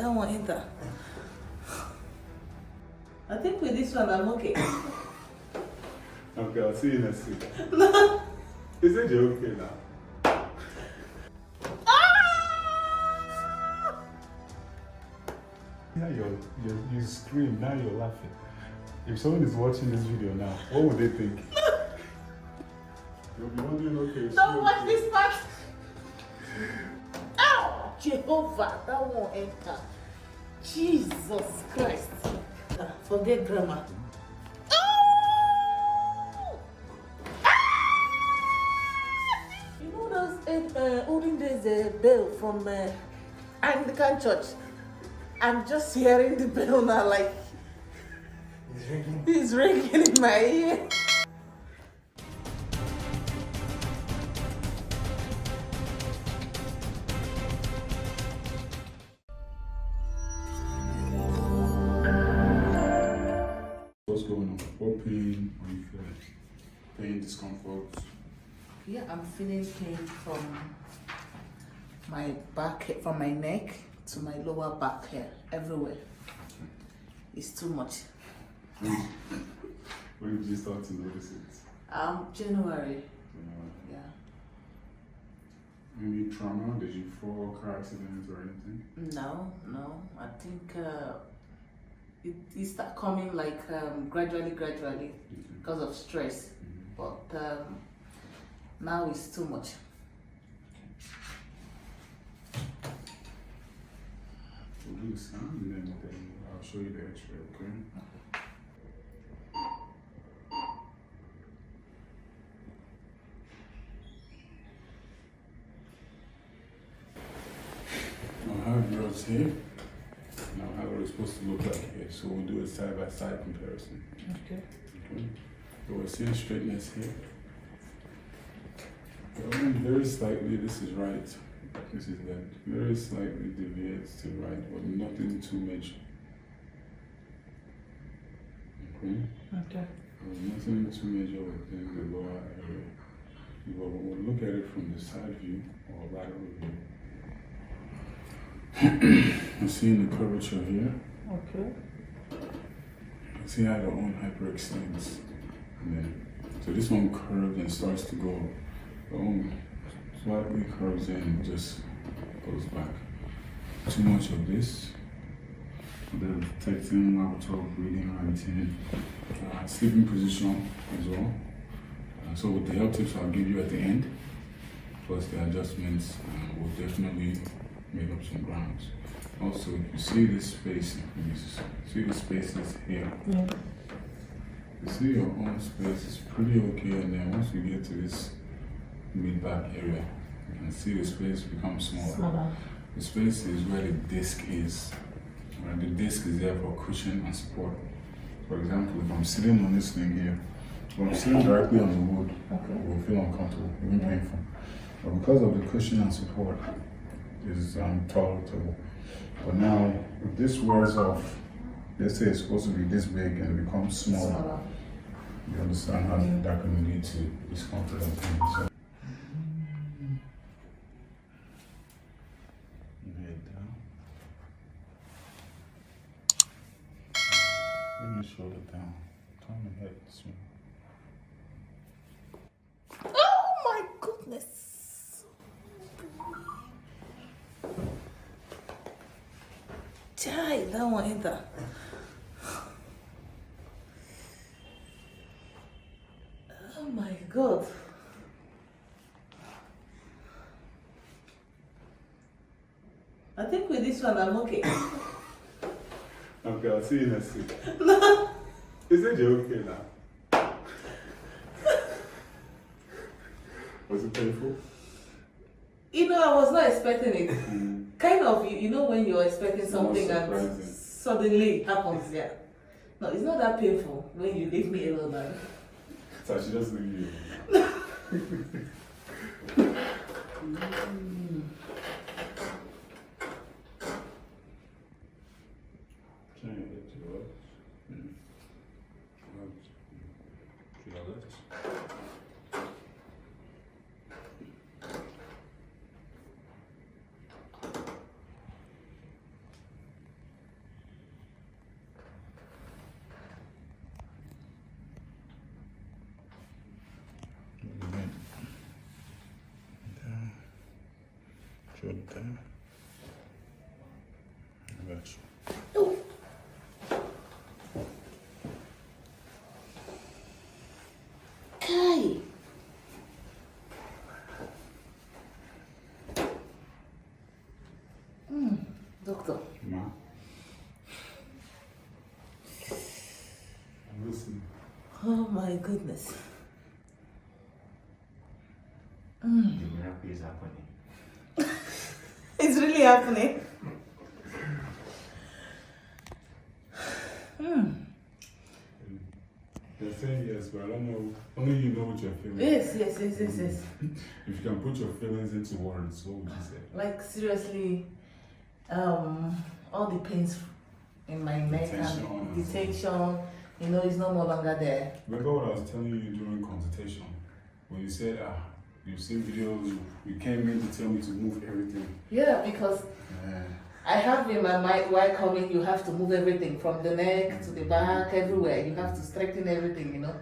that one enter. I think with this one I'm okay. Okay, I'll see you next week. Is it okay now? Now you scream, now you're laughing. If someone is watching this video now, what would they think? You'll be wondering, okay. Don't watch this part. Ow! Jehovah, that won't enter. Jesus Christ. Forget grammar. You know those olden days bell from Anglican church? I'm just hearing the bell now, like it's ringing in my ear. What's going on? What pain are you feeling? Pain, discomfort? Yeah, I'm feeling pain from my back, from my neck to my lower back here, everywhere. It's too much. When did you start to notice it? January. Yeah. Any trauma? Did you fall, car accident or anything? No. I think it started coming like gradually because of stress. But now it's too much. We'll do the scan and then I'll show you the x-ray, okay? I'll have yours here. Now how are we supposed to look like here? So we'll do a side-by-side comparison. Okay. So we're seeing straightness here. Very slightly, this is right. This is left. Very slightly deviates to the right, but nothing too major. Okay. Nothing too major within the lower area. But we'll look at it from the side view or lateral view. I'm seeing the curvature here. Okay. See how your own hyperextends. And then, so this one curves and starts to go. The own slightly curves in and just goes back. Too much of this. The detecting laboratory breathing or anything. Sleeping position as well. So with the health tips I'll give you at the end, plus the adjustments, will definitely make up some grounds. Also, if you see this space, see the spaces here. Yeah. You see your own space is pretty okay, and then once you get to this mid-back area, you can see the space become smaller. The space is where the disc is. The disc is there for cushion and support. For example, if I'm sitting on this thing here, if I'm sitting directly on the wood, it will feel uncomfortable, even painful. But because of the cushion and support, it's tolerable. But now, if this wears off, let's say it's supposed to be this big and it becomes smaller, you understand how that can lead to discomfort and pain. So, head down. Bring your shoulder down. Turn your head this way. Oh my goodness. Chai, that one enter. Oh my God. I think with this one I'm okay. Okay, I'll see you next week. Is it okay now? Was it painful? You know, I was not expecting it. Kind of, you know, when you're expecting something and suddenly it happens, yeah. No, it's not that painful when you leave me alone. Man. So I should just leave you. Turn your head to the left. To your left. shoulder. I got you. Oh. Kai. Doctor. Ma. I'm listening. Oh my goodness. The miracle is happening. It's really happening. They're saying yes, but I don't know. Only you know what you're feeling. Yes. If you can put your feelings into words, what would you say? Like seriously, all the pains in my neck and the tension, you know, is no more longer there. Remember what I was telling you during consultation? When you said, you've seen videos, you came in to tell me to move everything. Yeah, because I have in my mind while coming, you have to move everything from the neck to the back, everywhere. You have to straighten everything, you know.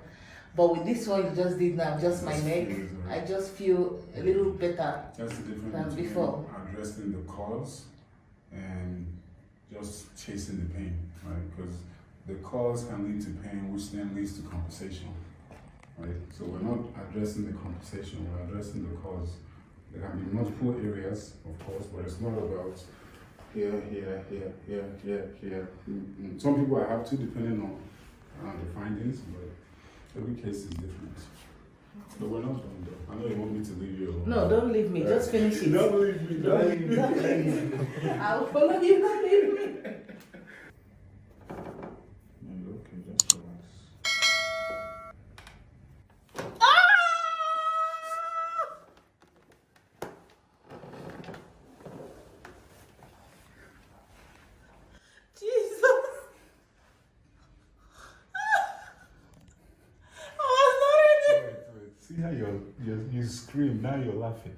But with this one you just did now, just my neck, I just feel a little better. That's the difference than between before. addressing the cause and just chasing the pain, right? Because the cause can lead to pain, which then leads to compensation, right? So we're not addressing the compensation, we're addressing the cause. There can be multiple areas, of course, but it's not about here. Some people I have to, depending on the findings, but every case is different. But we're not done though. I know you want me to leave you alone. No, don't leave me, just finish it. Don't leave me, don't leave me. I'll follow you, don't leave me. Okay, just relax. See how you scream, now you're laughing.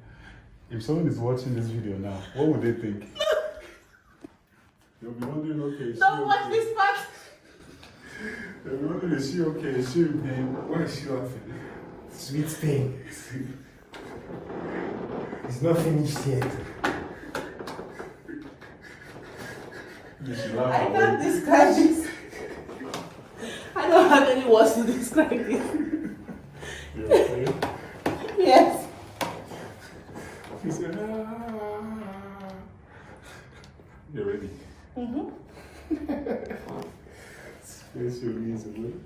If someone is watching this video now, what would they think? They'll be wondering, okay, is she Don't watch okay? this part. They'll be wondering, is she okay? Is she in pain? Why is she laughing? Sweet pain. It's not finished yet. You should laugh I away. can't describe this. I don't have any words to describe this. You okay? Yes. He said, ah. You're ready. Space your knees a little.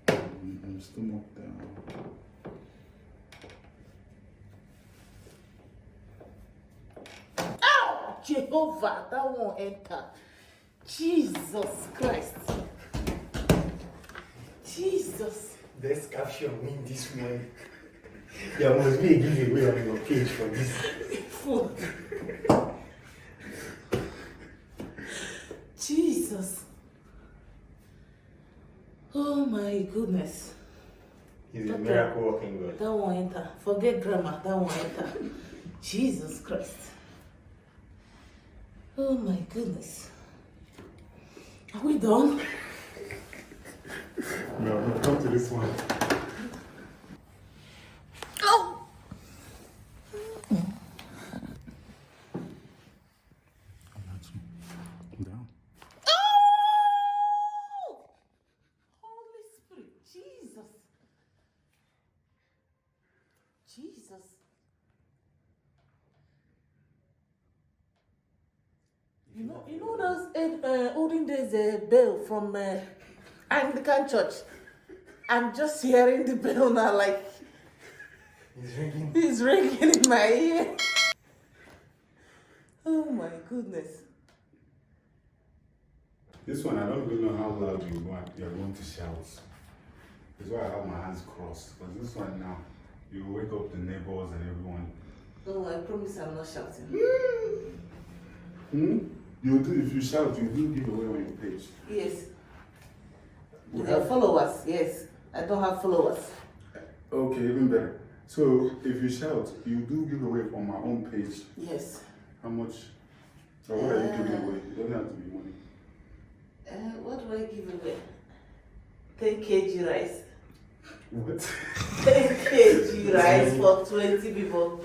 And stomach down. Ow! Jehovah, that won't enter. Jesus Christ. Jesus. Let's capture me this morning. There must be a giveaway on your page for this. Food. Jesus. Oh my goodness. He's a miracle working God. That won't enter. Forget grammar. That won't enter. Jesus Christ. Oh my goodness. Are we done? No, we'll come to this one. Oh! Down. Oh! Holy Spirit. Jesus. Jesus. You know those olden days bell from Anglican church? I'm just hearing the bell now, like He's ringing. it's ringing in my ear. Oh my goodness. This one, I don't even know how loud you're going to shout. That's why I have my hands crossed. Because this one now, you wake up the neighbors and everyone. Oh, I promise I'm not shouting. You do, if you shout, you do give away on your page. Yes. We Your have- followers, yes. I don't have followers. Okay, even better. So if you shout, you do give away on my own page. Yes. How much? Or what are you giving away? It doesn't have to be money. What do I give away? 10 kg rice. What? 10 kg rice for 20 people.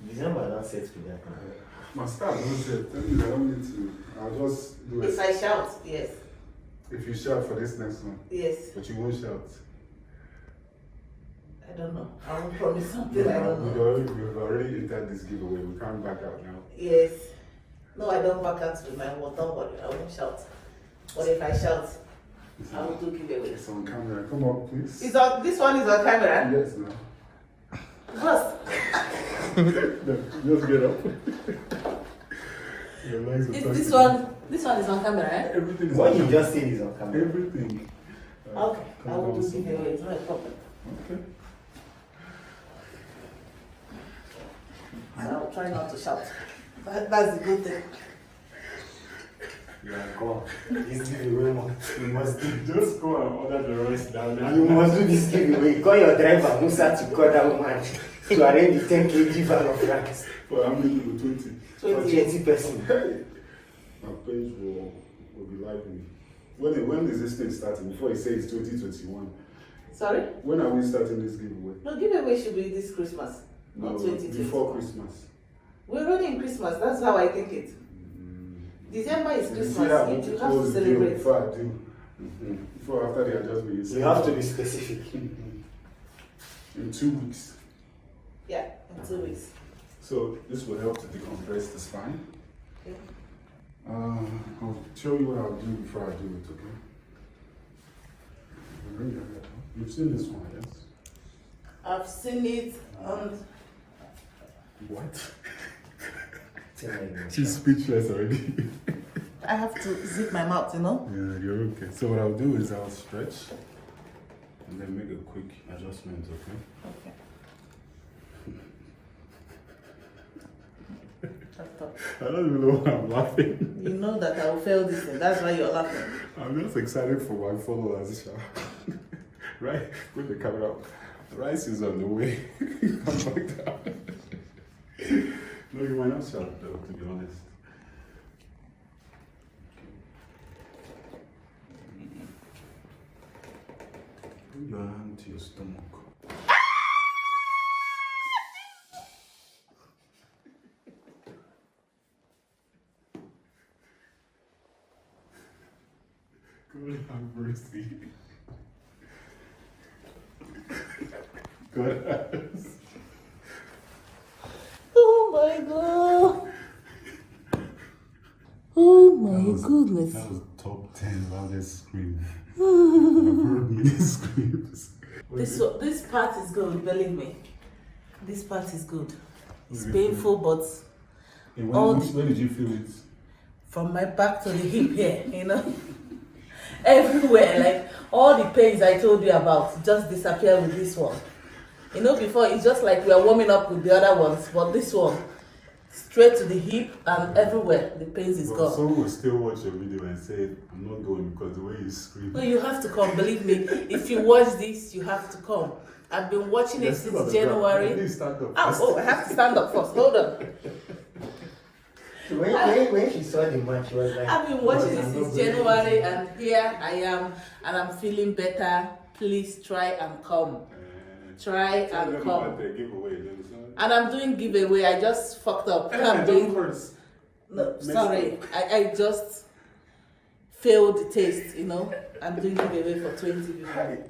December not set to that. My staff don't say, tell me I don't need to. I'll just do If it. I shout, yes. If you shout for this next one, Yes. but you won't shout. I don't know. I won't promise something I don't know. We've already entered this giveaway. We can't back out now. Yes. No, I don't back out with my word. Don't worry. I won't shout. But if I shout, I will do giveaways. It's on camera. Come on, please. This one is on camera? Yes, no. Boss. Just get up. Your legs are touching. This one is on camera, eh? Everything is What on you camera. just said is on camera. Everything. Okay. I come will down do some- giveaways. No problem. Okay. So I'll try not to shout. That's the good thing. Yeah, go on. This giveaway, you must do. Just go and order the rest down there. You must do this giveaway. Call your driver, Musa, to call that woman to arrange the 10 kg van of rice For how many people? 20. for 20 person. Hey! My page will be lively. When is this thing starting? Before it says 2021. Sorry? When are we starting this giveaway? No, giveaway should be this Christmas. Not 2020. Before Christmas. We're running Christmas. That's how I think it. December is You Christmas. see how You we have close to the deal celebrate. before I do. Before after the adjustment. You have to be specific. In 2 weeks. Yeah, in 2 weeks. So this will help to decompress the spine. Okay. I'll show you what I'll do before I do it, okay? You've seen this one, yes? I've seen it on. What? Tell me. She's speechless already. I have to zip my mouth, you know? Yeah, you're okay. So what I'll do is I'll stretch and then make a quick adjustment, okay? Okay. Shut up. I don't even know why I'm laughing. You know that I will fail this thing. That's why you're laughing. I'm just excited for my followers. Right? Put the camera up. Rice is on the way. Come back down. No, you might not shout though, to be honest. Put your hand to your stomach. God have mercy. God. Oh my god. Oh my goodness. That was top 10 loudest scream. I've heard many screams. This part is good, believe me. This part is good. It's Really painful, but And all when did you feel it? from my back to the hip here, you know? Everywhere, like all the pains I told you about just disappear with this one. You know, before it's just like we are warming up with the other ones, but this one, straight to the hip and everywhere, the pains is But gone. someone will still watch your video and say, I'm not going because the way you scream. No, you have to come, believe me. If you watch this, you have to come. I've been watching it You're still on since the ground. You January. need to stand up Oh, first. oh, I have to stand up first. Hold on. When she saw the match, she was like, I've been watching it "I'm since not believing January, it." and here I am, and I'm feeling better. Please try and come. Try Tell and them come. about the giveaway, you understand? And I'm doing giveaway. I just fucked up. I'm doing. curse. No, sorry. I just failed the taste. You know. I'm doing giveaway for 20 people.